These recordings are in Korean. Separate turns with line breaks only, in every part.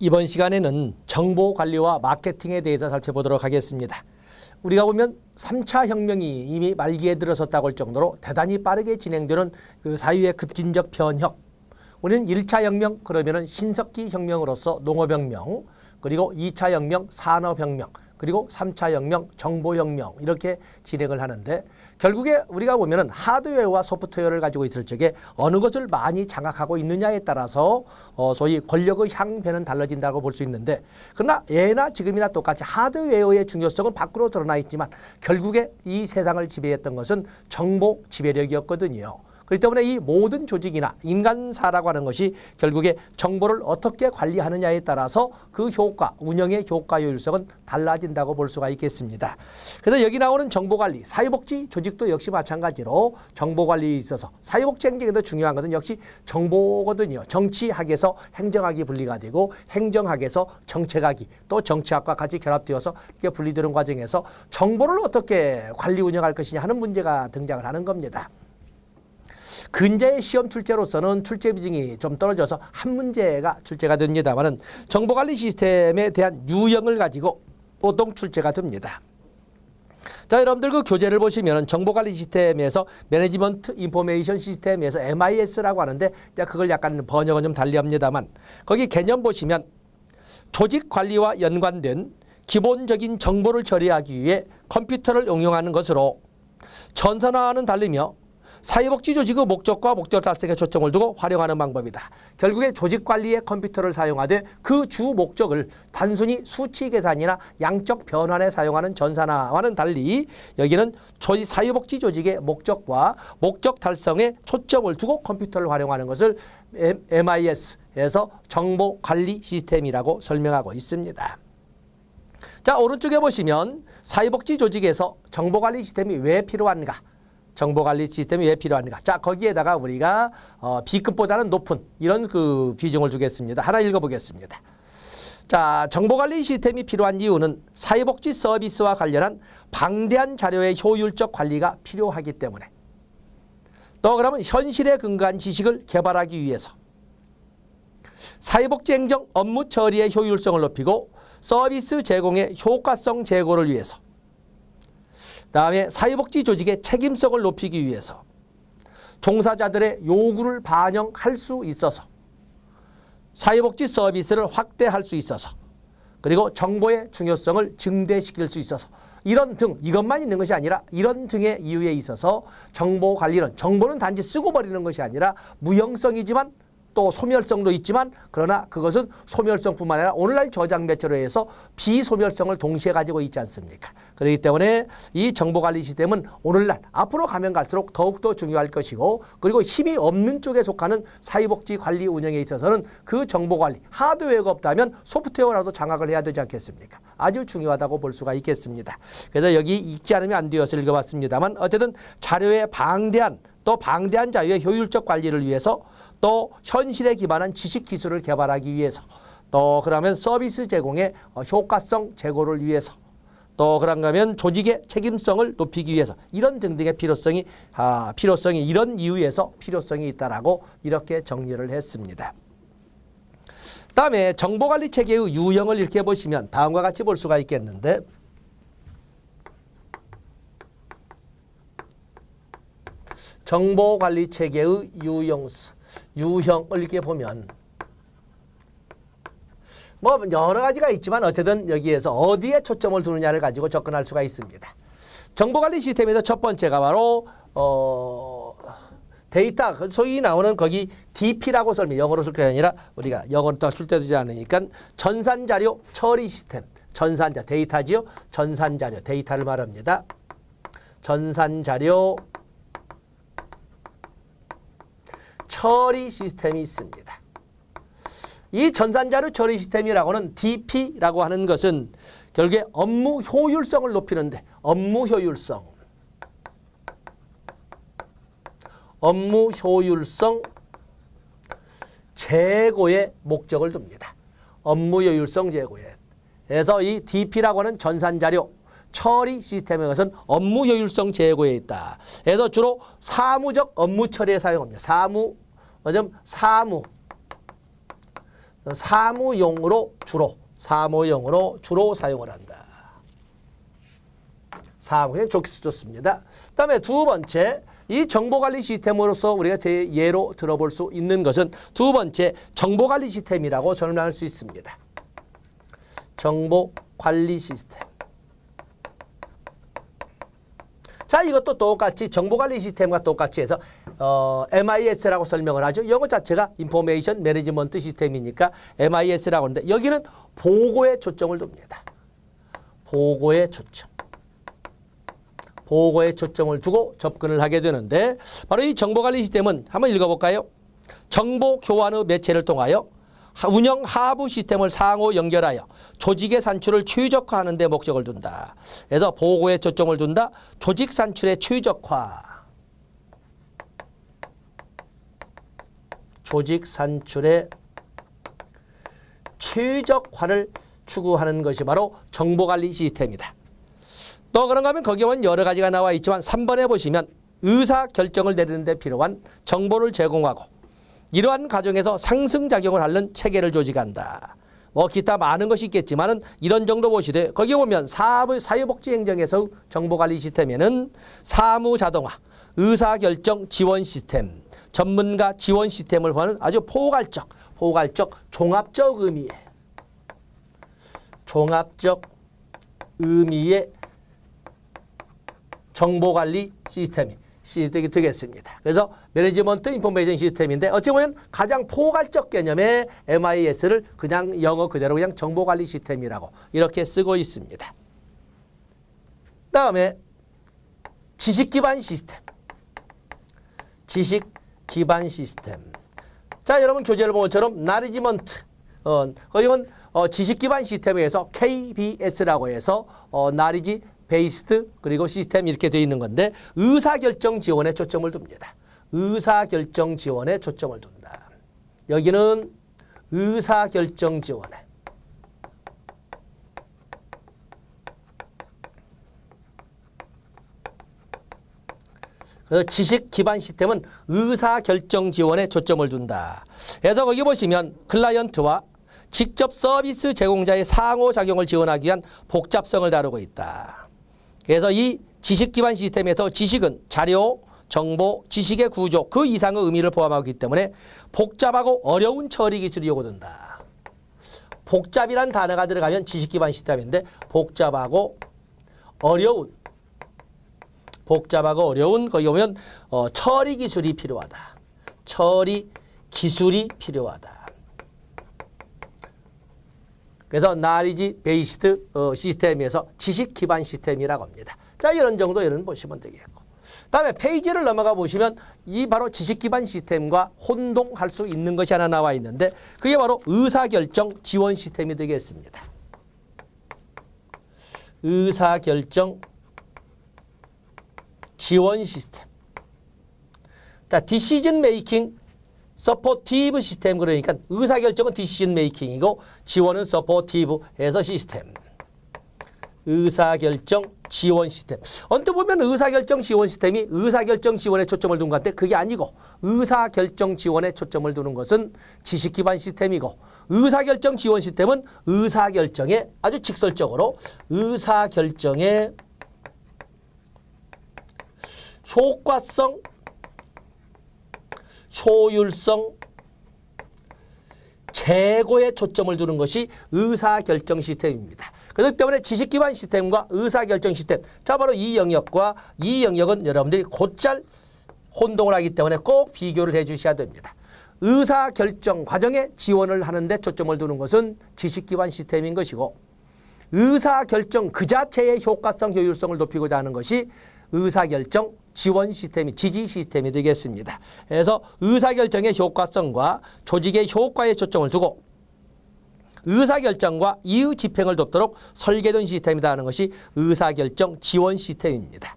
이번 시간에는 정보 관리와 마케팅에 대해서 살펴보도록 하겠습니다. 우리가 보면 3차 혁명이 이미 말기에 들어섰다고 할 정도로 대단히 빠르게 진행되는 그 사회의 급진적 변혁. 우리는 1차 혁명 그러면은 신석기 혁명으로서 농업혁명, 그리고 2차 혁명 산업혁명, 그리고 3차 혁명 정보혁명 이렇게 진행을 하는데, 결국에 우리가 보면은 하드웨어와 소프트웨어를 가지고 있을 적에 어느 것을 많이 장악하고 있느냐에 따라서 소위 권력의 향배는 달라진다고 볼 수 있는데, 그러나 예나 지금이나 똑같이 하드웨어의 중요성은 밖으로 드러나 있지만 결국에 이 세상을 지배했던 것은 정보 지배력이었거든요. 그렇기 때문에 이 모든 조직이나 인간사라고 하는 것이 결국에 정보를 어떻게 관리하느냐에 따라서 그 효과, 운영의 효과 효율성은 달라진다고 볼 수가 있겠습니다. 그래서 여기 나오는 정보관리, 사회복지 조직도 역시 마찬가지로 정보관리에 있어서 사회복지 행정에도 중요한 것은 역시 정보거든요. 정치학에서 행정학이 분리가 되고 행정학에서 정책학이 또 정치학과 같이 결합되어서 이렇게 분리되는 과정에서 정보를 어떻게 관리 운영할 것이냐 하는 문제가 등장을 하는 겁니다. 근자의 시험 출제로서는 출제 비중이 좀 떨어져서 한 문제가 출제가 됩니다만은 정보관리 시스템에 대한 유형을 가지고 보통 출제가 됩니다. 자, 여러분들 그 교재를 보시면 정보관리 시스템에서 매니지먼트 인포메이션 시스템에서 MIS라고 하는데, 그걸 약간 번역은 좀 달리합니다만 거기 개념 보시면 조직 관리와 연관된 기본적인 정보를 처리하기 위해 컴퓨터를 응용하는 것으로 전산화와는 다르며 사회복지 조직의 목적과 목적 달성에 초점을 두고 활용하는 방법이다. 결국에 조직관리에 컴퓨터를 사용하되 그 주 목적을 단순히 수치 계산이나 양적 변환에 사용하는 전산화와는 달리 여기는 사회복지 조직의 목적과 목적 달성에 초점을 두고 컴퓨터를 활용하는 것을 MIS에서 정보관리 시스템이라고 설명하고 있습니다. 자, 오른쪽에 보시면 사회복지 조직에서 정보관리 시스템이 왜 필요한가? 정보관리 시스템이 왜 필요한가? 자, 거기에다가 우리가 B급보다는 높은 이런 그 비중을 주겠습니다. 하나 읽어보겠습니다. 자, 정보관리 시스템이 필요한 이유는 사회복지 서비스와 관련한 방대한 자료의 효율적 관리가 필요하기 때문에, 또 그러면 현실에 근거한 지식을 개발하기 위해서, 사회복지 행정 업무 처리의 효율성을 높이고 서비스 제공의 효과성 제고를 위해서, 다음에 사회복지 조직의 책임성을 높이기 위해서, 종사자들의 요구를 반영할 수 있어서, 사회복지 서비스를 확대할 수 있어서, 그리고 정보의 중요성을 증대시킬 수 있어서, 이런 등, 이것만 있는 것이 아니라 이런 등의 이유에 있어서 정보 관리는, 정보는 단지 쓰고 버리는 것이 아니라 무형성이지만 또 소멸성도 있지만, 그러나 그것은 소멸성뿐만 아니라 오늘날 저장 매체로 해서 비소멸성을 동시에 가지고 있지 않습니까? 그렇기 때문에 이 정보관리 시스템은 오늘날 앞으로 가면 갈수록 더욱더 중요할 것이고, 그리고 힘이 없는 쪽에 속하는 사회복지 관리 운영에 있어서는 그 정보관리, 하드웨어가 없다면 소프트웨어라도 장악을 해야 되지 않겠습니까? 아주 중요하다고 볼 수가 있겠습니다. 그래서 여기 읽지 않으면 안 되어서 읽어봤습니다만, 어쨌든 자료의 방대한 자료의 효율적 관리를 위해서, 또 현실에 기반한 지식 기술을 개발하기 위해서, 또 그러면 서비스 제공의 효과성 제고를 위해서, 또 그런가 하면 조직의 책임성을 높이기 위해서, 이런 등등의 필요성이 이런 이유에서 필요성이 있다라고 이렇게 정리를 했습니다. 다음에 정보관리 체계의 유형을 이렇게 보시면 다음과 같이 볼 수가 있겠는데, 정보관리 체계의 유형을 이렇게 보면 뭐 여러 가지가 있지만 어쨌든 여기에서 어디에 초점을 두느냐를 가지고 접근할 수가 있습니다. 정보관리 시스템에서 첫 번째가 바로 데이터, 소위 나오는 거기 DP라고 영어로 쓸 게 아니라 우리가 영어로 쓸 때 되지 않으니까 전산자료 처리 시스템, 데이터지요. 전산자료, 데이터를 말합니다. 전산자료 처리 시스템이 있습니다. 이 전산자료 처리 시스템이라고는 DP라고 하는 것은 결국에 업무 효율성을 높이는데, 업무 효율성 제고에 목적을 둡니다. 업무 효율성 제고에. 그래서 이 DP라고 하는 전산자료 처리 시스템의 것은 업무 효율성 제고에 있다. 그래서 주로 사무적 업무 처리에 사용합니다. 사무 사무용으로 주로 사용을 한다. 그냥 좋습니다. 그다음에 두 번째, 이 정보관리 시스템으로서 우리가 예로 들어볼 수 있는 것은 두 번째 정보관리 시스템이라고 설명할 수 있습니다. 정보관리 시스템. 자, 이것도 똑같이 정보관리 시스템과 똑같이 해서 MIS라고 설명을 하죠. 영어 자체가 인포메이션 매니지먼트 시스템이니까 MIS라고 하는데 여기는 보고에 초점을 둡니다. 보고에 초점을 두고 접근을 하게 되는데 바로 이 정보관리 시스템은 한번 읽어볼까요? 정보 교환의 매체를 통하여 운영 하부 시스템을 상호 연결하여 조직의 산출을 최적화하는 데 목적을 둔다. 그래서 보고에 초점을 둔다. 조직 산출의 최적화를 추구하는 것이 바로 정보관리 시스템이다. 또 그런가 하면 거기에 보면 여러 가지가 나와 있지만 3번에 보시면 의사결정을 내리는 데 필요한 정보를 제공하고 이러한 과정에서 상승작용을 하는 체계를 조직한다. 뭐 기타 많은 것이 있겠지만은 이런 정도 보시되 거기에 보면 사회복지행정에서 정보관리 시스템에는 사무자동화, 의사결정 지원 시스템, 전문가 지원 시스템을 포함하는 아주 포괄적 종합적 의미의 정보관리 시스템이 되겠습니다. 그래서 매니지먼트 인포메이션 시스템인데 어찌 보면 가장 포괄적 개념의 MIS를 그냥 영어 그대로 그냥 정보관리 시스템이라고 이렇게 쓰고 있습니다. 다음에 지식기반 시스템. 자, 여러분 교재를 본 것처럼 나리지먼트 거기는 지식기반 시스템에서 KBS라고 해서 나리지 베이스드 그리고 시스템 이렇게 되어 있는 건데 의사결정 지원에 초점을 둡니다. 의사결정 지원에 초점을 둔다. 여기는 의사결정 지원에. 그래서 지식 기반 시스템은 의사결정 지원에 초점을 둔다. 그래서 거기 보시면 클라이언트와 직접 서비스 제공자의 상호작용을 지원하기 위한 복잡성을 다루고 있다. 그래서 이 지식 기반 시스템에서 지식은 자료, 정보, 지식의 구조 그 이상의 의미를 포함하기 때문에 복잡하고 어려운 처리 기술이 요구된다. 복잡이란 단어가 들어가면 지식 기반 시스템인데 복잡하고 어려운 거기 보면 처리 기술이 필요하다. 그래서 나리지 베이스드 시스템에서 지식 기반 시스템이라고 합니다. 자, 이런 정도 여러분 보시면 되겠고. 다음에 페이지를 넘어가 보시면 이 바로 지식 기반 시스템과 혼동할 수 있는 것이 하나 나와 있는데 그게 바로 의사결정 지원 시스템이 되겠습니다. 의사결정 지원 시스템. 자, 디시전 메이킹 서포티브 시스템 그러니까 의사결정은 디시전 메이킹이고 지원은 서포티브해서 시스템. 의사결정 지원 시스템. 언뜻 보면 의사결정 지원 시스템이 의사결정 지원에 초점을 둔 것 같은데 그게 아니고 의사결정 지원에 초점을 두는 것은 지식 기반 시스템이고 의사결정 지원 시스템은 의사결정에 아주 직설적으로 의사결정의 효과성, 효율성, 제고에 초점을 두는 것이 의사결정 시스템입니다. 그렇기 때문에 지식기반 시스템과 의사결정 시스템, 자 바로 이 영역과 이 영역은 여러분들이 곧잘 혼동을 하기 때문에 꼭 비교를 해 주셔야 됩니다. 의사결정 과정에 지원을 하는 데 초점을 두는 것은 지식기반 시스템인 것이고 의사결정 그 자체의 효과성, 효율성을 높이고자 하는 것이 의사결정 지원 시스템이 지지 시스템이 되겠습니다. 그래서 의사결정의 효과성과 조직의 효과에 초점을 두고 의사결정과 이후 집행을 돕도록 설계된 시스템이다 하는 것이 의사결정 지원 시스템입니다.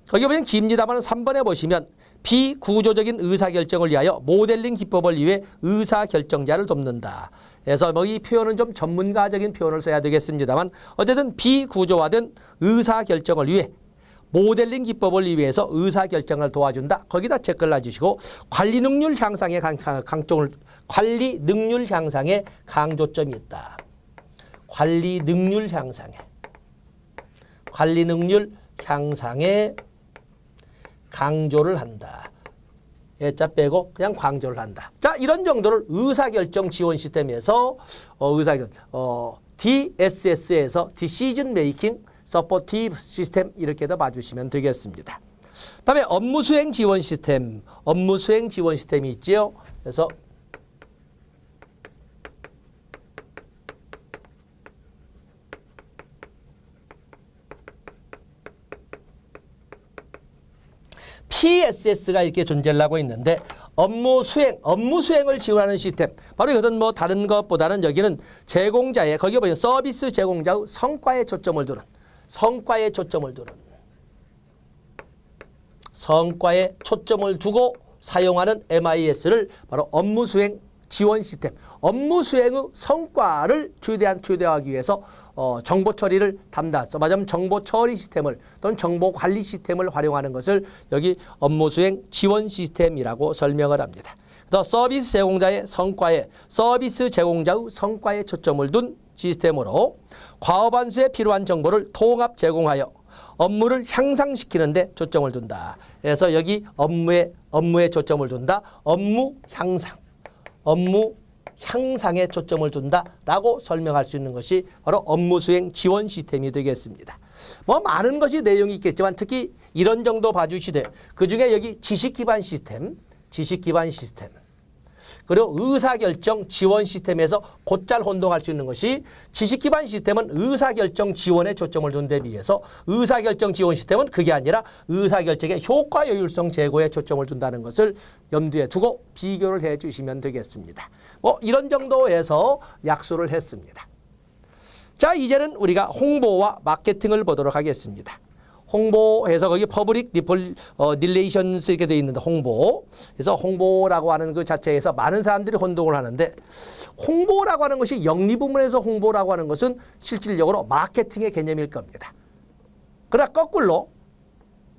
거기 보면 깁니다만 3번에 보시면 비구조적인 의사결정을 위하여 모델링 기법을 이용해 의사결정자를 돕는다. 그래서 뭐 이 표현은 좀 전문가적인 표현을 써야 되겠습니다만 어쨌든 비구조화된 의사결정을 위해 모델링 기법을 이용해서 의사결정을 도와준다. 거기다 체크를 놔주시고 관리 능률 향상에 관리 능률 향상에 강조점이 있다. 관리 능률 향상에 강조를 한다. 예자 빼고 그냥 강조를 한다. 자, 이런 정도를 의사결정 지원 시스템에서 DSS에서 Decision Making Supportive System 이렇게도 봐주시면 되겠습니다. 다음에 업무수행 지원 시스템이 있지요. 그래서 PSS가 이렇게 존재를 하고 있는데 업무수행을 지원하는 시스템. 바로 이것은 뭐 다른 것보다는 여기는 제공자의 거기 보면 서비스 제공자의 성과에 초점을 두고 사용하는 MIS를 바로 업무수행 지원 시스템. 업무수행의 성과를 최대화하기 위해서 정보 처리를 말하자면 정보 처리 시스템을 또는 정보 관리 시스템을 활용하는 것을 여기 업무수행 지원 시스템이라고 설명을 합니다. 또 서비스 제공자의 초점을 둔 시스템으로 과업완수에 필요한 정보를 통합 제공하여 업무를 향상시키는 데 초점을 둔다. 그래서 여기 업무에 초점을 둔다. 업무 향상에 초점을 둔다라고 설명할 수 있는 것이 바로 업무수행 지원 시스템이 되겠습니다. 뭐 많은 것이 내용이 있겠지만 특히 이런 정도 봐주시되 그중에 여기 지식기반 시스템 그리고 의사결정 지원 시스템에서 곧잘 혼동할 수 있는 것이 지식기반 시스템은 의사결정 지원에 초점을 둔 데 비해서 의사결정 지원 시스템은 그게 아니라 의사결정의 효과 효율성 제고에 초점을 둔다는 것을 염두에 두고 비교를 해 주시면 되겠습니다. 뭐 이런 정도에서 약수를 했습니다. 자, 이제는 우리가 홍보와 마케팅을 보도록 하겠습니다. 홍보해서 거기 퍼블릭 릴레이션스 이렇게 되어 있는데 홍보. 그래서 홍보라고 하는 그 자체에서 많은 사람들이 혼동을 하는데 홍보라고 하는 것이 영리 부문에서 홍보라고 하는 것은 실질적으로 마케팅의 개념일 겁니다. 그러나 거꾸로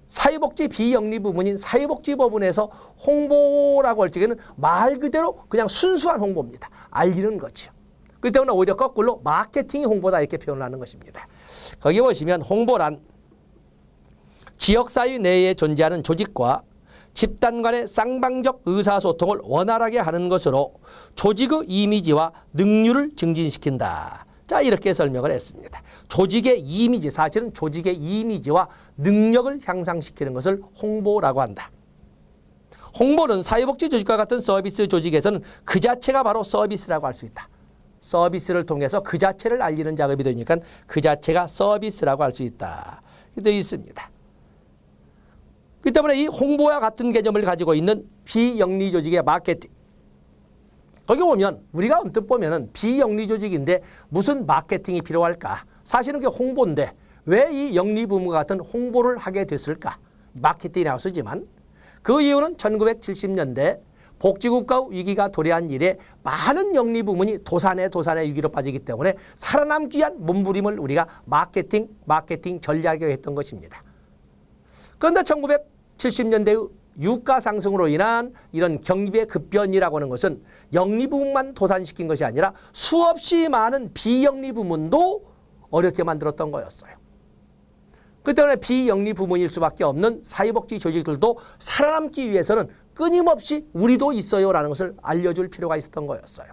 사회복지 비영리 부문인 사회복지 부문에서 홍보라고 할 적에는 말 그대로 그냥 순수한 홍보입니다. 알리는 거죠. 그렇기 때문에 오히려 거꾸로 마케팅이 홍보다 이렇게 표현을 하는 것입니다. 거기 보시면 홍보란 지역사회 내에 존재하는 조직과 집단 간의 쌍방적 의사소통을 원활하게 하는 것으로 조직의 이미지와 능률을 증진시킨다. 자, 이렇게 설명을 했습니다. 조직의 이미지, 사실은 조직의 이미지와 능력을 향상시키는 것을 홍보라고 한다. 홍보는 사회복지 조직과 같은 서비스 조직에서는 그 자체가 바로 서비스라고 할 수 있다. 서비스를 통해서 그 자체를 알리는 작업이 되니까 그 자체가 서비스라고 할 수 있다. 되어 있습니다. 그렇기 때문에 이 홍보와 같은 개념을 가지고 있는 비영리 조직의 마케팅. 거기 보면 우리가 언뜻 보면은 비영리 조직인데 무슨 마케팅이 필요할까? 사실은 그게 홍보인데 왜 이 영리 부문과 같은 홍보를 하게 됐을까? 마케팅이 나왔지만 그 이유는 1970년대 복지국가 위기가 도래한 이래 많은 영리 부문이 도산의 위기로 빠지기 때문에 살아남기 위한 몸부림을 우리가 마케팅 전략에 했던 것입니다. 그런데 1970년대의 유가 상승으로 인한 이런 경기의 급변이라고 하는 것은 영리 부문만 도산시킨 것이 아니라 수없이 많은 비영리 부문도 어렵게 만들었던 거였어요. 그렇기 때문에 비영리 부문일 수밖에 없는 사회복지 조직들도 살아남기 위해서는 끊임없이 우리도 있어요라는 것을 알려줄 필요가 있었던 거였어요.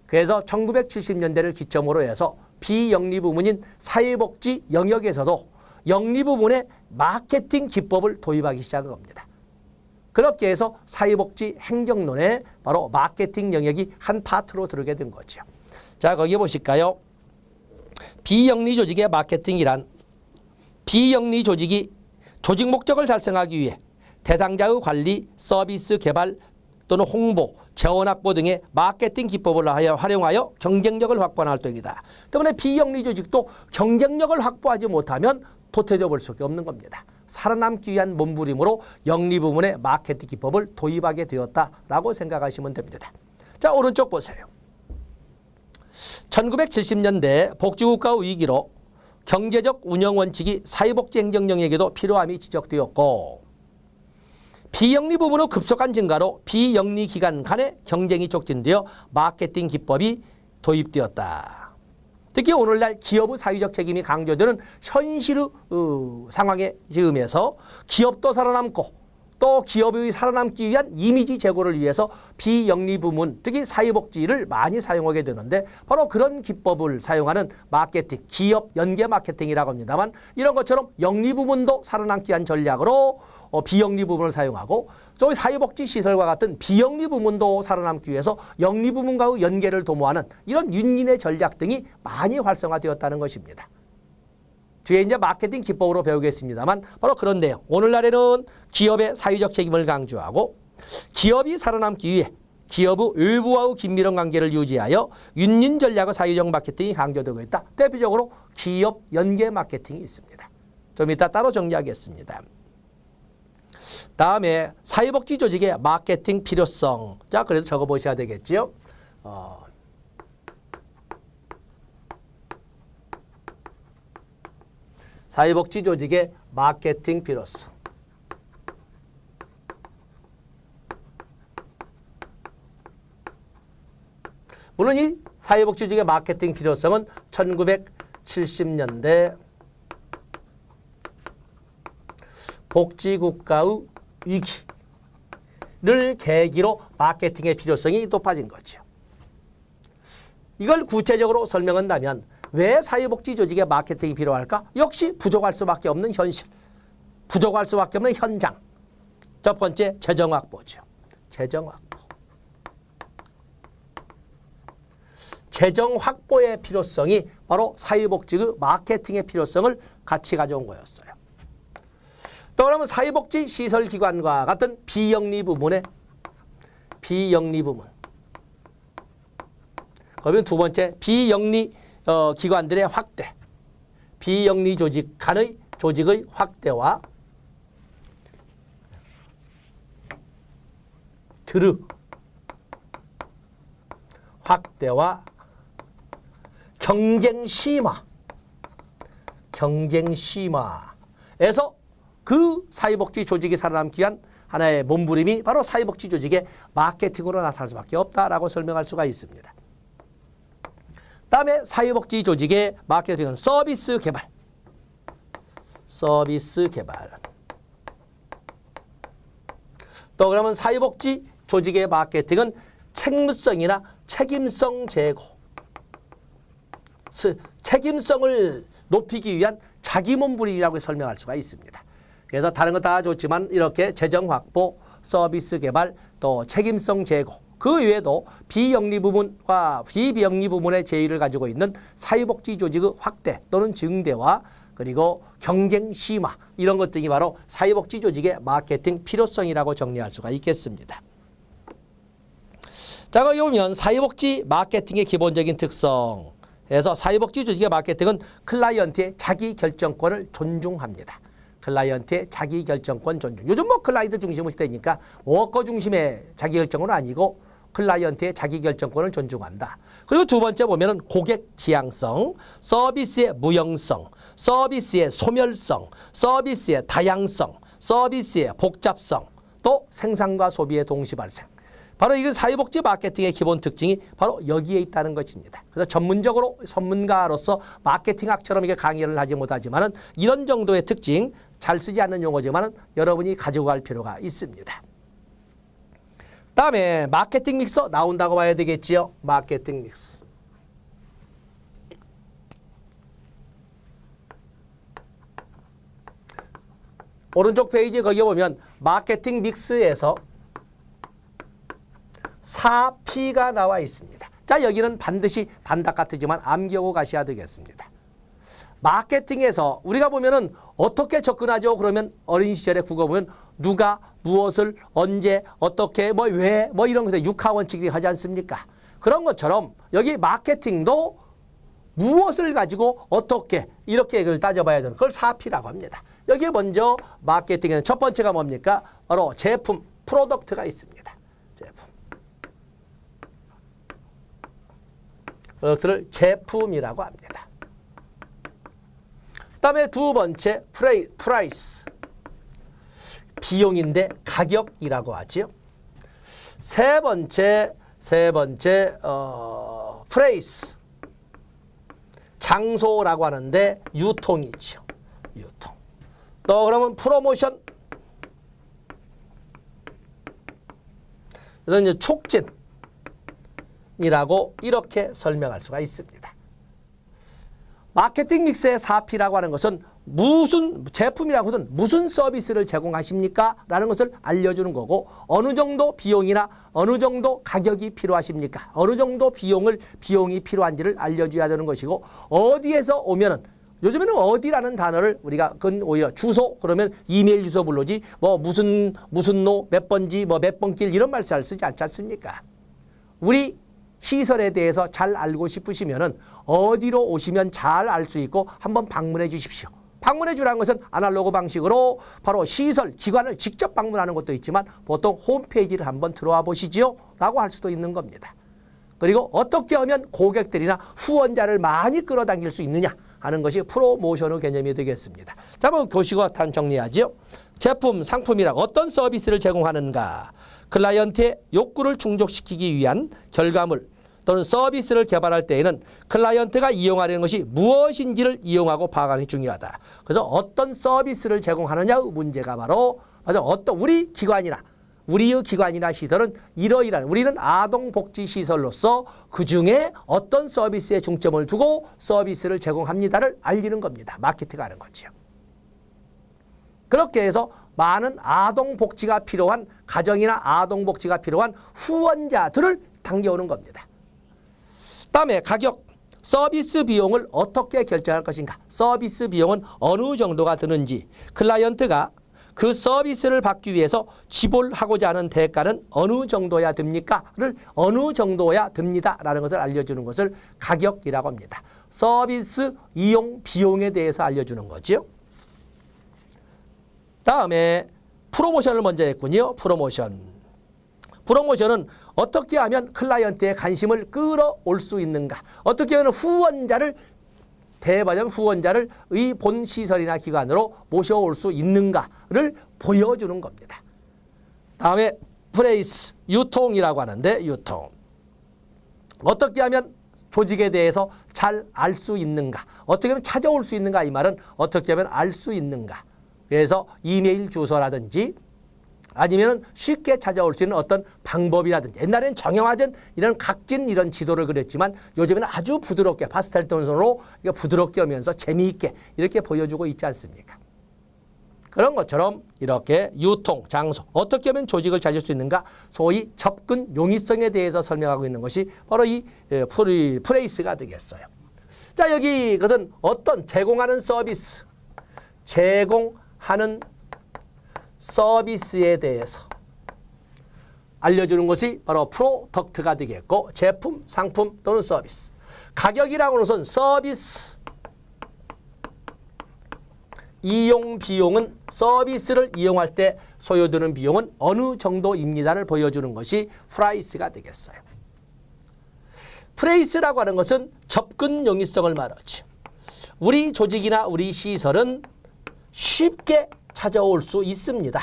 그래서 1970년대를 기점으로 해서 비영리 부문인 사회복지 영역에서도 영리 부문의 마케팅 기법을 도입하기 시작한 겁니다. 그렇게 해서 사회복지 행정론에 바로 마케팅 영역이 한 파트로 들어오게 된 거죠. 자, 거기 보실까요? 비영리 조직의 마케팅이란 비영리 조직이 조직 목적을 달성하기 위해 대상자의 관리, 서비스 개발 또는 홍보, 재원 확보 등의 마케팅 기법을 활용하여 경쟁력을 확보하는 활동이다. 때문에 비영리 조직도 경쟁력을 확보하지 못하면 도태되어 볼 수밖에 없는 겁니다. 살아남기 위한 몸부림으로 영리 부문의 마케팅 기법을 도입하게 되었다라고 생각하시면 됩니다. 자, 오른쪽 보세요. 1970년대 복지국가 위기로 경제적 운영 원칙이 사회복지 행정 영역에도 필요함이 지적되었고 비영리 부문의 급속한 증가로 비영리 기관 간의 경쟁이 촉진되어 마케팅 기법이 도입되었다. 특히 오늘날 기업의 사회적 책임이 강조되는 현실의 상황에 지으면서 기업도 살아남고 또 기업이 살아남기 위한 이미지 제고를 위해서 비영리 부문, 특히 사회복지를 많이 사용하게 되는데 바로 그런 기법을 사용하는 마케팅, 기업 연계 마케팅이라고 합니다만 이런 것처럼 영리 부문도 살아남기 위한 전략으로 비영리 부문을 사용하고 또 사회복지 시설과 같은 비영리 부문도 살아남기 위해서 영리 부문과의 연계를 도모하는 이런 윈윈의 전략 등이 많이 활성화되었다는 것입니다. 뒤에 이제 마케팅 기법으로 배우겠습니다만 바로 그런 내용. 오늘날에는 기업의 사회적 책임을 강조하고 기업이 살아남기 위해 기업의 외부와의 긴밀한 관계를 유지하여 윈윈 전략의 사회적 마케팅이 강조되고 있다. 대표적으로 기업 연계 마케팅이 있습니다. 좀 이따 따로 정리하겠습니다. 다음에 사회복지 조직의 마케팅 필요성. 자, 그래도 적어보셔야 되겠지요. 사회복지 조직의 마케팅 필요성. 물론 이 사회복지 조직의 마케팅 필요성은 1970년대 복지국가의 위기를 계기로 마케팅의 필요성이 높아진 거죠. 이걸 구체적으로 설명한다면 왜 사회복지 조직의 마케팅이 필요할까? 역시 부족할 수밖에 없는 현실, 부족할 수밖에 없는 현장. 첫 번째, 재정 확보죠. 재정 확보. 재정 확보의 필요성이 바로 사회복지의 마케팅의 필요성을 같이 가져온 거였어요. 또 그러면 사회복지 시설기관과 같은 비영리 부문의 비영리 부문. 그러면 두 번째, 비영리 기관들의 확대, 비영리 조직 간의 조직의 확대와 확대와 경쟁 심화에서 그 사회복지 조직이 살아남기 위한 하나의 몸부림이 바로 사회복지 조직의 마케팅으로 나타날 수밖에 없다라고 설명할 수가 있습니다. 다음에 사회복지 조직의 마케팅은 서비스 개발. 또 그러면 사회복지 조직의 마케팅은 책무성이나 책임성 제고. 책임성을 높이기 위한 자기 몸부림이라고 설명할 수가 있습니다. 그래서 다른 거 다 좋지만 이렇게 재정 확보, 서비스 개발, 또 책임성 제고, 그 외에도 비영리 부문과 비영리 부문의 제의를 가지고 있는 사회복지 조직의 확대 또는 증대와 그리고 경쟁 심화, 이런 것들이 바로 사회복지 조직의 마케팅 필요성이라고 정리할 수가 있겠습니다. 자, 거기 보면 사회복지 마케팅의 기본적인 특성에서 사회복지 조직의 마케팅은 클라이언트의 자기결정권을 존중합니다. 클라이언트의 자기결정권 존중. 요즘 뭐 클라이언트 중심의 시대니까 워커 중심의 자기결정은 아니고 클라이언트의 자기결정권을 존중한다. 그리고 두 번째 보면은 고객 지향성, 서비스의 무형성, 서비스의 소멸성, 서비스의 다양성, 서비스의 복잡성, 또 생산과 소비의 동시 발생. 바로 이건 사회복지 마케팅의 기본 특징이 바로 여기에 있다는 것입니다. 그래서 전문적으로 전문가로서 마케팅학처럼 이게 강의를 하지 못하지만은 이런 정도의 특징, 잘 쓰지 않는 용어지만은 여러분이 가지고 갈 필요가 있습니다. 다음에 마케팅 믹서 나온다고 봐야 되겠지요. 마케팅 믹스. 오른쪽 페이지 거기에 보면 마케팅 믹스에서 4P가 나와 있습니다. 자, 여기는 반드시 단답 같으지만 암기하고 가셔야 되겠습니다. 마케팅에서 우리가 보면은 어떻게 접근하죠? 그러면 어린 시절에 국어 보면 누가, 무엇을, 언제, 어떻게, 뭐 왜, 뭐 이런 것에 육하 원칙이 하지 않습니까? 그런 것처럼 여기 마케팅도 무엇을 가지고 어떻게 이렇게 그걸 따져봐야 되는 그걸 4P라고 합니다. 여기에 먼저 마케팅에는 첫 번째가 뭡니까? 바로 제품, 프로덕트가 있습니다. 제품. 프로덕트를 제품이라고 합니다. 그다음에 두 번째 프라이스. 비용인데 가격이라고 하지요. 세 번째 플레이스. 장소라고 하는데 유통이죠. 유통. 또 그러면 프로모션. 이건 이제 촉진이라고 이렇게 설명할 수가 있습니다. 마케팅 믹스의 4P라고 하는 것은 무슨 제품이라는 것은 무슨 서비스를 제공하십니까? 라는 것을 알려주는 거고, 어느 정도 비용이나 어느 정도 가격이 필요하십니까? 어느 정도 비용이 필요한지를 알려줘야 되는 것이고, 어디에서 오면은, 요즘에는 어디라는 단어를 우리가 그건 오히려 주소 그러면 이메일 주소 부르지 뭐 무슨 로 몇 번지 뭐 몇 번길 이런 말씀을 쓰지 않지 않습니까? 우리 시설에 대해서 잘 알고 싶으시면은 어디로 오시면 잘 알 수 있고 한번 방문해 주십시오. 방문해 주라는 것은 아날로그 방식으로 바로 시설, 기관을 직접 방문하는 것도 있지만 보통 홈페이지를 한번 들어와 보시지요 라고 할 수도 있는 겁니다. 그리고 어떻게 하면 고객들이나 후원자를 많이 끌어당길 수 있느냐 하는 것이 프로모션의 개념이 되겠습니다. 자, 한번 보시고 정리하죠. 제품, 상품이란 어떤 서비스를 제공하는가. 클라이언트의 욕구를 충족시키기 위한 결과물 또는 서비스를 개발할 때에는 클라이언트가 이용하려는 것이 무엇인지를 이용하고 파악하는 게 중요하다. 그래서 어떤 서비스를 제공하느냐의 문제가 바로 어떤 우리의 기관이나 시설은 이러이러한 우리는 아동복지시설로서 그중에 어떤 서비스에 중점을 두고 서비스를 제공합니다를 알리는 겁니다. 마케팅하는 거죠. 그렇게 해서 많은 아동복지가 필요한 가정이나 아동복지가 필요한 후원자들을 당겨오는 겁니다. 다음에 가격, 서비스 비용을 어떻게 결정할 것인가. 서비스 비용은 어느 정도가 드는지, 클라이언트가 그 서비스를 받기 위해서 지불하고자 하는 대가는 어느 정도야 됩니까?를 어느 정도야 됩니다라는 것을 알려주는 것을 가격이라고 합니다. 서비스 이용 비용에 대해서 알려주는 거죠. 다음에 프로모션을 먼저 했군요. 프로모션은 어떻게 하면 클라이언트의 관심을 끌어올 수 있는가. 어떻게 하면 후원자를 의 본 시설이나 기관으로 모셔올 수 있는가를 보여주는 겁니다. 다음에 플레이스, 유통이라고 하는데 유통. 어떻게 하면 조직에 대해서 잘 알 수 있는가. 어떻게 하면 찾아올 수 있는가. 이 말은 어떻게 하면 알 수 있는가. 그래서 이메일 주소라든지 아니면 쉽게 찾아올 수 있는 어떤 방법이라든지 옛날에는 정형화된 이런 각진 이런 지도를 그렸지만 요즘에는 아주 부드럽게 파스텔 톤으로 부드럽게 하면서 재미있게 이렇게 보여주고 있지 않습니까? 그런 것처럼 이렇게 유통, 장소, 어떻게 하면 조직을 찾을 수 있는가 소위 접근 용이성에 대해서 설명하고 있는 것이 바로 이 프레이스가 되겠어요. 자, 여기 그것은 어떤 제공하는 서비스에 대해서 알려주는 것이 바로 프로덕트가 되겠고 제품, 상품 또는 서비스. 가격이라고 하는 것은 서비스 이용 비용은 서비스를 이용할 때 소요되는 비용은 어느 정도입니다를 보여주는 것이 프라이스가 되겠어요. 프레이스라고 하는 것은 접근 용이성을 말하지. 우리 조직이나 우리 시설은 쉽게 찾아올 수 있습니다.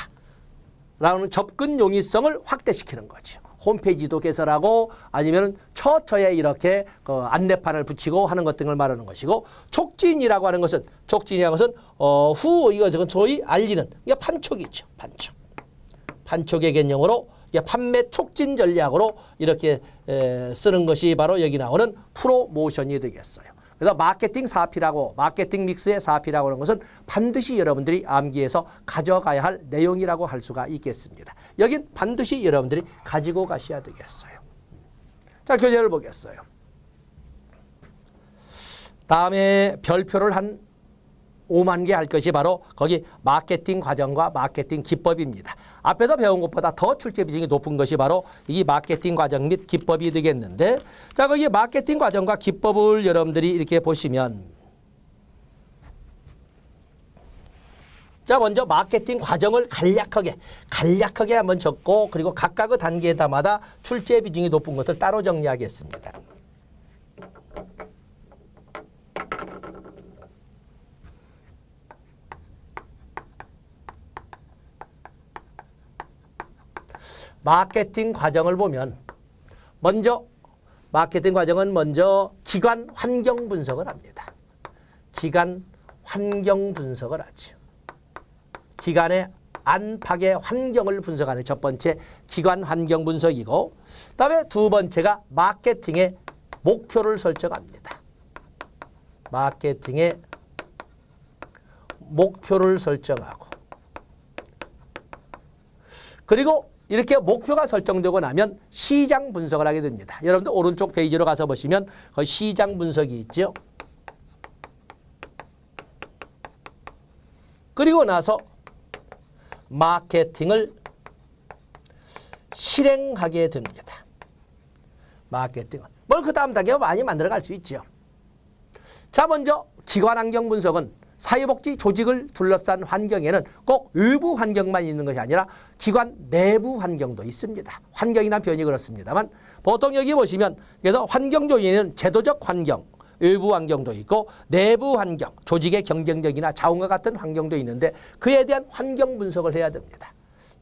라는 접근 용이성을 확대시키는 거죠. 홈페이지도 개설하고 아니면 처처에 이렇게 안내판을 붙이고 하는 것 등을 말하는 것이고 촉진이라고 하는 것은 이거 소위 알리는 이게 판촉이죠. 판촉의 개념으로 판매 촉진 전략으로 이렇게 쓰는 것이 바로 여기 나오는 프로모션이 되겠어요. 그래서 마케팅 믹스의 4P라고 하는 것은 반드시 여러분들이 암기해서 가져가야 할 내용이라고 할 수가 있겠습니다. 여긴 반드시 여러분들이 가지고 가셔야 되겠어요. 자, 교재를 보겠어요. 다음에 별표를 한 5만 개 할 것이 바로 거기 마케팅 과정과 마케팅 기법입니다. 앞에서 배운 것보다 더 출제 비중이 높은 것이 바로 이 마케팅 과정 및 기법이 되겠는데, 자, 거기 마케팅 과정과 기법을 여러분들이 이렇게 보시면, 자, 먼저 마케팅 과정을 간략하게 한번 적고 그리고 각각의 단계마다 출제 비중이 높은 것을 따로 정리하겠습니다. 마케팅 과정을 보면 먼저 마케팅 과정은 먼저 기관 환경 분석을 합니다. 기관 환경 분석을 하죠. 기관의 안팎의 환경을 분석하는 첫 번째 기관 환경 분석이고, 그다음에 두 번째가 마케팅의 목표를 설정합니다. 마케팅의 목표를 설정하고, 그리고 이렇게 목표가 설정되고 나면 시장 분석을 하게 됩니다. 여러분들 오른쪽 페이지로 가서 보시면 거기 시장 분석이 있죠. 그리고 나서 마케팅을 실행하게 됩니다. 마케팅을. 그 다음 단계 많이 만들어갈 수 있죠. 자, 먼저 기관 환경 분석은 사회복지 조직을 둘러싼 환경에는 꼭 외부 환경만 있는 것이 아니라 기관 내부 환경도 있습니다. 환경이나 변이 그렇습니다만 보통 여기 보시면 그래서 환경 조직에는 제도적 환경, 외부 환경도 있고 내부 환경, 조직의 경쟁력이나 자원과 같은 환경도 있는데 그에 대한 환경 분석을 해야 됩니다.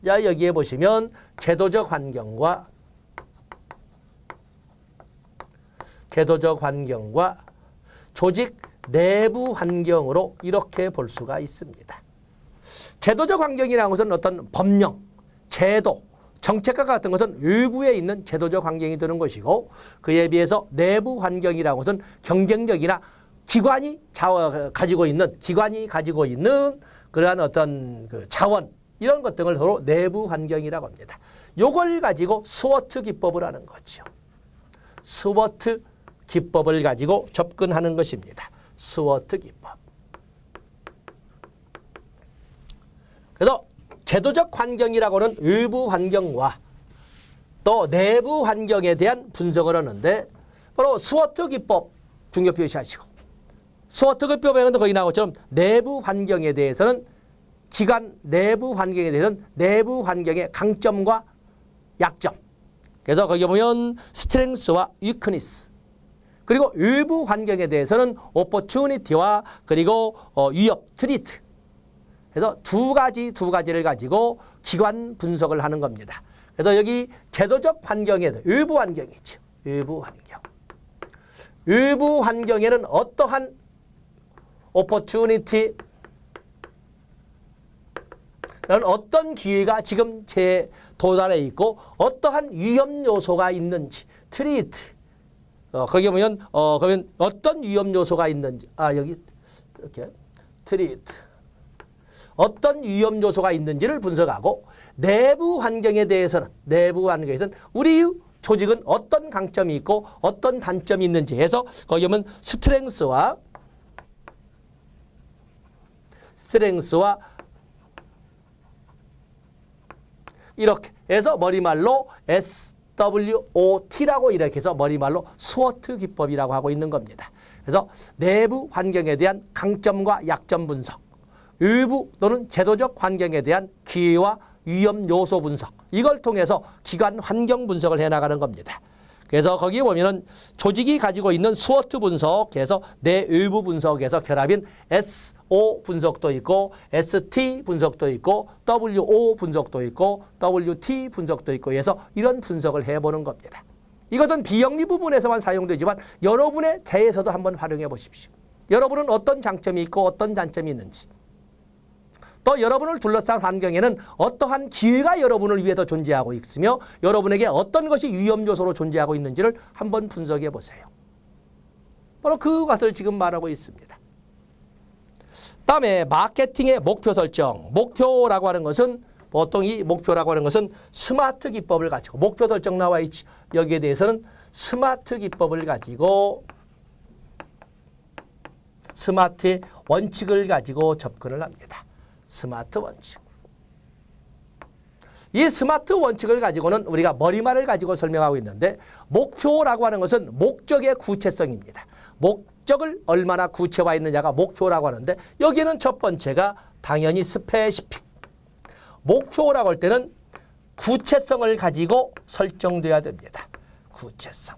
자, 여기에 보시면 제도적 환경과 조직 내부 환경으로 이렇게 볼 수가 있습니다. 제도적 환경이라는 것은 어떤 법령, 제도, 정책과 같은 것은 외부에 있는 제도적 환경이 되는 것이고, 그에 비해서 내부 환경이라는 것은 경쟁력이나 기관이 가지고 있는 그러한 어떤 그 자원, 이런 것들을 서로 내부 환경이라고 합니다. 이걸 가지고 스워트 기법을 하는 거죠. 스워트 기법을 가지고 접근하는 것입니다. 스워트 기법. 그래서 제도적 환경이라고는 외부 환경과 또 내부 환경에 대한 분석을 하는데 바로 스워트 기법 중요 표시하시고, 스워트 기법에는 거기 나온 것처럼 내부 환경에 대해서는 기관 내부 환경에 대해서는 내부 환경의 강점과 약점. 그래서 거기 보면 스트렝스와 위크니스. 그리고 외부 환경에 대해서는 오퍼튜니티와 그리고 위협, 트리트. 그래서 두 가지를 가지고 기관 분석을 하는 겁니다. 그래서 여기 제도적 환경에 외부 환경이죠. 외부 환경에는 어떠한 오퍼튜니티, 어떤 기회가 지금 제 도달해 있고 어떠한 위험 요소가 있는지, 트리트. 거기 보면 그러면 어떤 위험 요소가 있는지, 여기 이렇게 트리트. 어떤 위험 요소가 있는지를 분석하고, 내부 환경에 대해서는 우리 조직은 어떤 강점이 있고 어떤 단점이 있는지 해서 거기 보면 스트렝스와 이렇게 해서 머리말로 SWOT라고 이렇게 해서 머리말로 스워트 기법이라고 하고 있는 겁니다. 그래서 내부 환경에 대한 강점과 약점 분석, 외부 또는 제도적 환경에 대한 기회와 위험 요소 분석, 이걸 통해서 기관 환경 분석을 해나가는 겁니다. 그래서 거기 보면은 조직이 가지고 있는 스워트 분석에서 내외부 분석에서 결합인 SO 분석도 있고 ST 분석도 있고 WO 분석도 있고 WT 분석도 있고 해서 이런 분석을 해보는 겁니다. 이것은 비영리 부분에서만 사용되지만 여러분의 대에서도 한번 활용해 보십시오. 여러분은 어떤 장점이 있고 어떤 단점이 있는지, 또 여러분을 둘러싼 환경에는 어떠한 기회가 여러분을 위해서 존재하고 있으며 여러분에게 어떤 것이 위험 요소로 존재하고 있는지를 한번 분석해 보세요. 바로 그것을 지금 말하고 있습니다. 다음에 마케팅의 목표 설정. 목표라고 하는 것은 보통 이 목표라고 하는 것은 스마트 기법을 가지고, 목표 설정 나와 있지. 여기에 대해서는 스마트 기법을 가지고 스마트의 원칙을 가지고 접근을 합니다. 스마트 원칙. 이 스마트 원칙을 가지고는 우리가 머리말을 가지고 설명하고 있는데, 목표라고 하는 것은 목적의 구체성입니다. 목적을 얼마나 구체화 있느냐가 목표라고 하는데, 여기는 첫 번째가 당연히 스페시픽. 목표라고 할 때는 구체성을 가지고 설정돼야 됩니다. 구체성.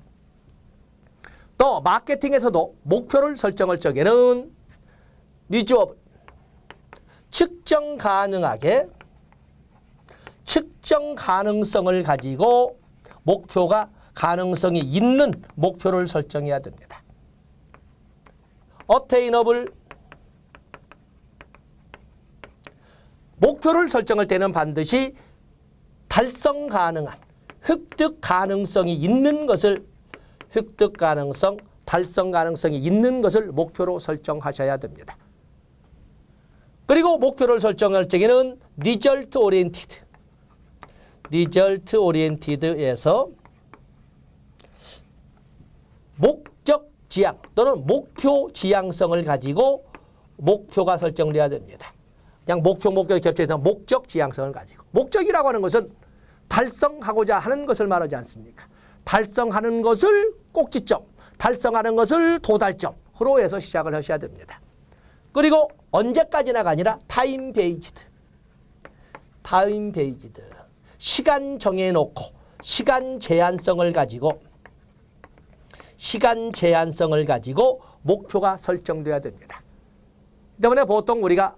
또 마케팅에서도 목표를 설정할 적에는 미주업 측정 가능하게 측정 가능성을 가지고 목표가 가능성이 있는 목표를 설정해야 됩니다. attainable 목표를 설정할 때는 반드시 달성 가능한 획득 가능성이 있는 것을 획득 가능성, 달성 가능성이 있는 것을 목표로 설정하셔야 됩니다. 그리고 목표를 설정할 적에는 result oriented에서 목적 지향 또는 목표 지향성을 가지고 목표가 설정돼야 됩니다. 그냥 목표 겹쳐서 목적 지향성을 가지고. 목적이라고 하는 것은 달성하고자 하는 것을 말하지 않습니까? 달성하는 것을 꼭지점, 달성하는 것을 도달점으로 해서 시작을 하셔야 됩니다. 그리고 언제까지나가 아니라 타임 베이지드. 시간 정해놓고 시간 제한성을 가지고 목표가 설정돼야 됩니다. 때문에 보통 우리가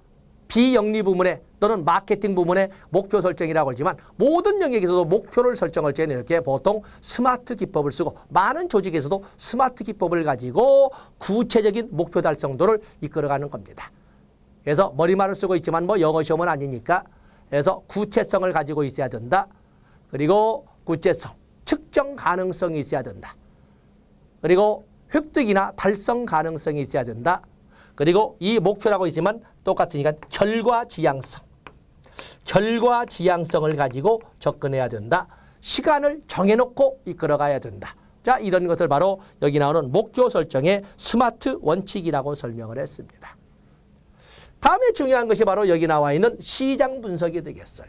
비영리 부문에 또는 마케팅 부문의 목표 설정이라고 하지만 모든 영역에서도 목표를 설정할 때는 이렇게 보통 스마트 기법을 쓰고 많은 조직에서도 스마트 기법을 가지고 구체적인 목표 달성도를 이끌어가는 겁니다. 그래서 머리말을 쓰고 있지만 뭐 영어 시험은 아니니까 그래서 구체성을 가지고 있어야 된다. 그리고 구체성, 측정 가능성이 있어야 된다. 그리고 획득이나 달성 가능성이 있어야 된다. 그리고 이 목표라고 있지만 똑같으니까 결과 지향성을 가지고 접근해야 된다. 시간을 정해놓고 이끌어가야 된다. 자, 이런 것을 바로 여기 나오는 목표 설정의 스마트 원칙이라고 설명을 했습니다. 다음에 중요한 것이 바로 여기 나와 있는 시장 분석이 되겠어요.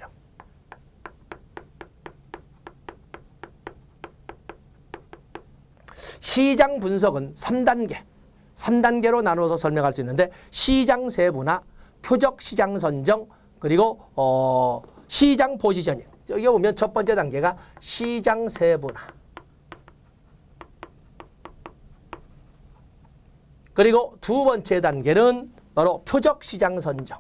시장 분석은 3단계로 나눠서 설명할 수 있는데 시장 세분화, 표적 시장 선정, 그리고 시장 포지셔닝. 여기 보면 첫 번째 단계가 시장 세분화. 그리고 두 번째 단계는 바로 표적 시장 선정.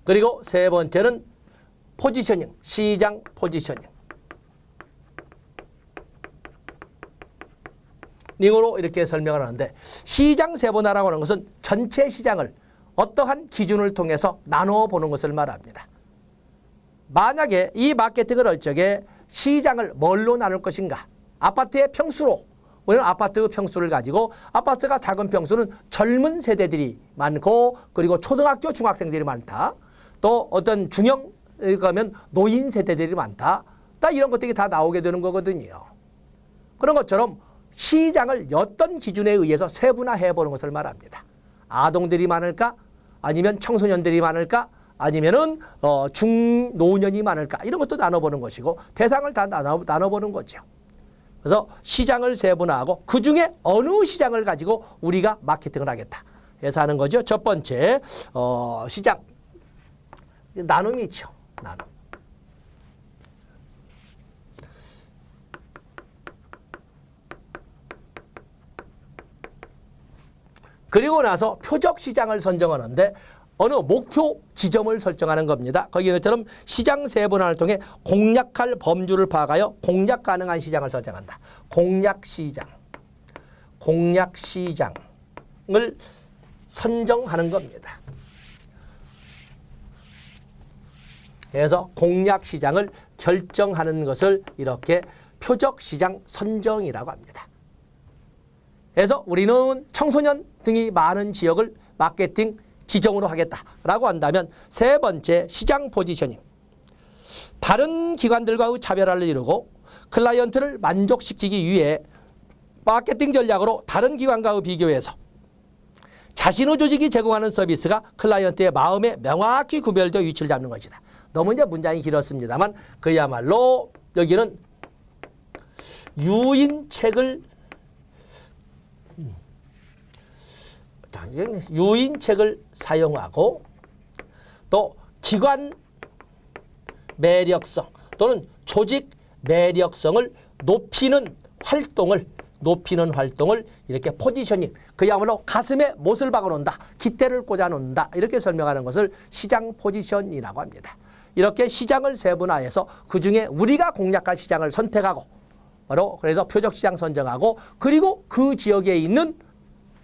그리고 세 번째는 포지셔닝, 시장 포지셔닝. 링으로 이렇게 설명을 하는데 시장 세분화라고 하는 것은 전체 시장을 어떠한 기준을 통해서 나누어 보는 것을 말합니다. 만약에 이 마케팅을 할 적에 시장을 뭘로 나눌 것인가? 아파트의 평수로, 우리는 아파트 평수를 가지고 아파트가 작은 평수는 젊은 세대들이 많고 그리고 초등학교 중학생들이 많다. 또 어떤 중형 가면 노인 세대들이 많다. 이런 것들이 다 나오게 되는 거거든요. 그런 것처럼 시장을 어떤 기준에 의해서 세분화해 보는 것을 말합니다. 아동들이 많을까? 아니면 청소년들이 많을까? 아니면은 중노년이 많을까? 이런 것도 나눠보는 것이고 대상을 다 나눠보는 거죠. 그래서 시장을 세분화하고 그중에 어느 시장을 가지고 우리가 마케팅을 하겠다 해서 하는 거죠. 첫 번째 시장 나눔이 있죠. 나눔. 그리고 나서 표적 시장을 선정하는데 어느 목표 지점을 설정하는 겁니다. 거기에 것처럼 시장 세분화를 통해 공략할 범주를 파악하여 공략 가능한 시장을 설정한다. 공략 시장을 선정하는 겁니다. 그래서 공략 시장을 결정하는 것을 이렇게 표적 시장 선정이라고 합니다. 그래서 우리는 청소년 등이 많은 지역을 마케팅 지정으로 하겠다라고 한다면 세 번째 시장 포지셔닝. 다른 기관들과의 차별화를 이루고 클라이언트를 만족시키기 위해 마케팅 전략으로 다른 기관과의 비교해서 자신의 조직이 제공하는 서비스가 클라이언트의 마음에 명확히 구별되어 위치를 잡는 것이다. 너무 이제 문장이 길었습니다만 그야말로 여기는 유인책을 사용하고 또 기관 매력성 또는 조직 매력성을 높이는 활동을 높이는 활동을 이렇게 포지셔닝, 그야말로 가슴에 못을 박아놓는다, 깃대를 꽂아놓는다, 이렇게 설명하는 것을 시장 포지션이라고 합니다. 이렇게 시장을 세분화해서 그중에 우리가 공략할 시장을 선택하고 바로 그래서 표적시장 선정하고 그리고 그 지역에 있는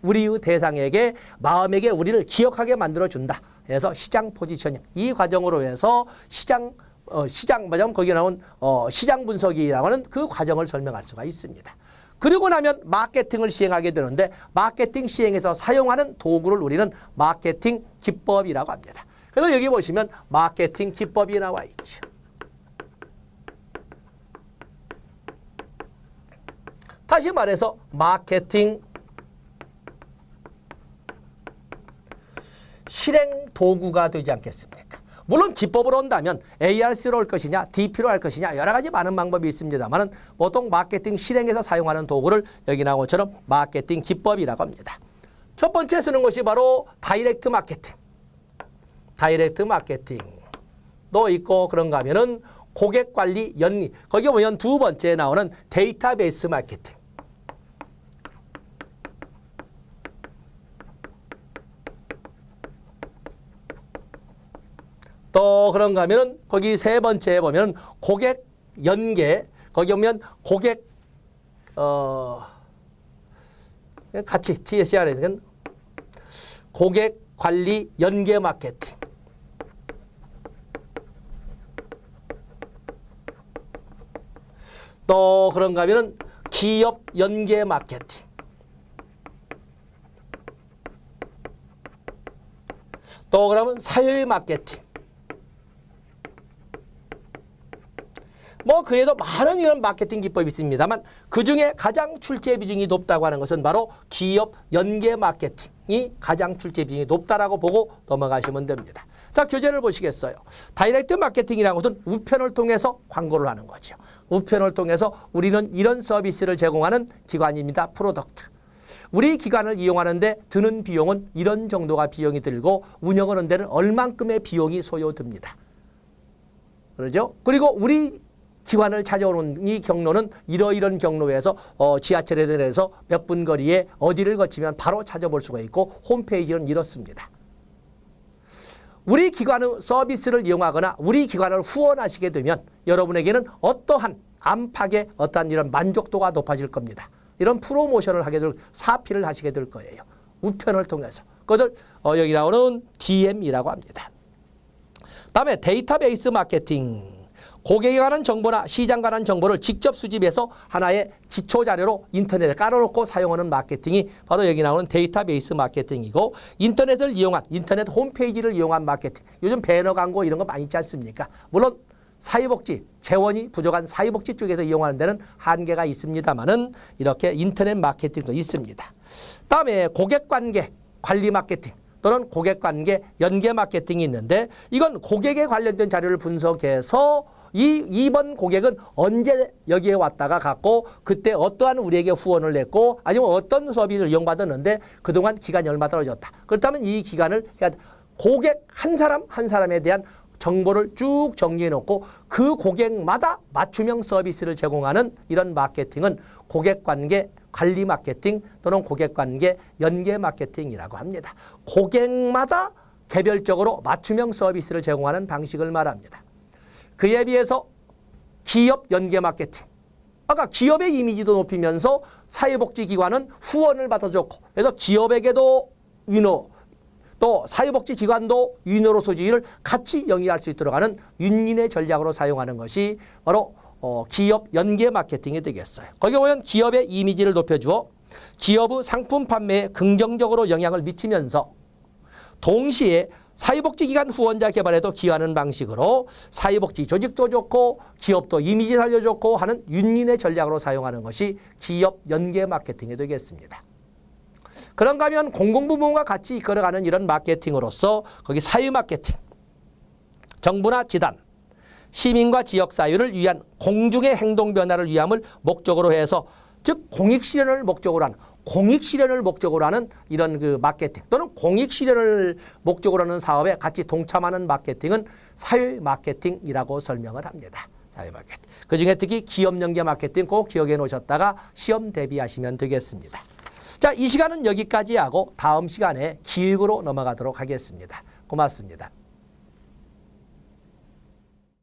우리의 대상에게 마음에게 우리를 기억하게 만들어준다. 그래서 시장 포지셔닝, 이 과정으로 해서 시장 말하자면 거기에 나온 시장 분석이라고 하는 그 과정을 설명할 수가 있습니다. 그리고 나면 마케팅을 시행하게 되는데 마케팅 시행에서 사용하는 도구를 우리는 마케팅 기법이라고 합니다. 그래서 여기 보시면 마케팅 기법이 나와 있죠. 다시 말해서 마케팅 실행 도구가 되지 않겠습니까? 물론 기법으로 온다면 ARC로 할 것이냐, DP로 할 것이냐 여러 가지 많은 방법이 있습니다만 보통 마케팅 실행에서 사용하는 도구를 여기 나온 것처럼 마케팅 기법이라고 합니다. 첫 번째 쓰는 것이 바로 다이렉트 마케팅. 다이렉트 마케팅도 있고 그런가 하면은 고객관리 연리, 거기 보면 두 번째 나오는 데이터베이스 마케팅. 또 그런가 하면은 거기 세 번째에 보면 고객 연계, 거기 보면 고객 같이 TSR에서는 고객 관리 연계 마케팅. 또 그런가 하면은 기업 연계 마케팅. 또 그러면 사회 마케팅. 뭐 그래도 많은 이런 마케팅 기법이 있습니다만 그중에 가장 출제 비중이 높다고 하는 것은 바로 기업 연계 마케팅이 가장 출제 비중이 높다라고 보고 넘어가시면 됩니다. 자, 교재를 보시겠어요. 다이렉트 마케팅이라는 것은 우편을 통해서 광고를 하는 거죠. 우편을 통해서 우리는 이런 서비스를 제공하는 기관입니다. 프로덕트. 우리 기관을 이용하는데 드는 비용은 이런 정도가 비용이 들고 운영하는 데는 얼만큼의 비용이 소요됩니다. 그러죠? 그리고 우리 기관을 찾아오는 이 경로는 이러이런 경로에서 지하철에 대해서 몇 분 거리에 어디를 거치면 바로 찾아볼 수가 있고 홈페이지는 이렇습니다. 우리 기관의 서비스를 이용하거나 우리 기관을 후원하시게 되면 여러분에게는 어떠한 안팎의 어떠한 이런 만족도가 높아질 겁니다. 이런 프로모션을 하게 될, 사피를 하시게 될 거예요. 우편을 통해서. 그것을 여기 나오는 DM이라고 합니다. 다음에 데이터베이스 마케팅. 고객에 관한 정보나 시장 관한 정보를 직접 수집해서 하나의 기초 자료로 인터넷에 깔아놓고 사용하는 마케팅이 바로 여기 나오는 데이터베이스 마케팅이고 인터넷을 이용한 인터넷 홈페이지를 이용한 마케팅. 요즘 배너 광고 이런 거 많이 있지 않습니까? 물론 사회복지, 재원이 부족한 사회복지 쪽에서 이용하는 데는 한계가 있습니다만은 이렇게 인터넷 마케팅도 있습니다. 다음에 고객관계 관리 마케팅. 또는 고객관계 연계 마케팅이 있는데 이건 고객에 관련된 자료를 분석해서 이번 고객은 언제 여기에 왔다가 갔고 그때 어떠한 우리에게 후원을 냈고 아니면 어떤 서비스를 이용받았는데 그동안 기간이 얼마 떨어졌다. 그렇다면 이 기간을 고객 한 사람 한 사람에 대한 정보를 쭉 정리해 놓고 그 고객마다 맞춤형 서비스를 제공하는 이런 마케팅은 고객관계 관리 마케팅 또는 고객관계 연계 마케팅이라고 합니다. 고객마다 개별적으로 맞춤형 서비스를 제공하는 방식을 말합니다. 그에 비해서 기업 연계 마케팅. 아까 기업의 이미지도 높이면서 사회복지기관은 후원을 받아줬고 그래서 기업에게도 위노 또 사회복지기관도 위노로 소지를 같이 영위할 수 있도록 하는 윈윈의 전략으로 사용하는 것이 바로 기업 연계 마케팅이 되겠어요. 거기 보면 기업의 이미지를 높여주어 기업의 상품 판매에 긍정적으로 영향을 미치면서 동시에 사회복지기관 후원자 개발에도 기여하는 방식으로 사회복지 조직도 좋고 기업도 이미지 살려줬고 하는 윈윈의 전략으로 사용하는 것이 기업 연계 마케팅이 되겠습니다. 그런가 하면 공공부문과 같이 이끌어가는 이런 마케팅으로서 거기 사회 마케팅, 정부나 지단, 시민과 지역 사회를 위한 공중의 행동 변화를 위함을 목적으로 해서 즉 공익 실현을 목적으로 하는 이런 그 마케팅 또는 공익 실현을 목적으로 하는 사업에 같이 동참하는 마케팅은 사회 마케팅이라고 설명을 합니다. 사회 마케팅. 그중에 특히 기업 연계 마케팅 꼭 기억해 놓으셨다가 시험 대비하시면 되겠습니다. 자, 이 시간은 여기까지 하고 다음 시간에 기획으로 넘어가도록 하겠습니다. 고맙습니다.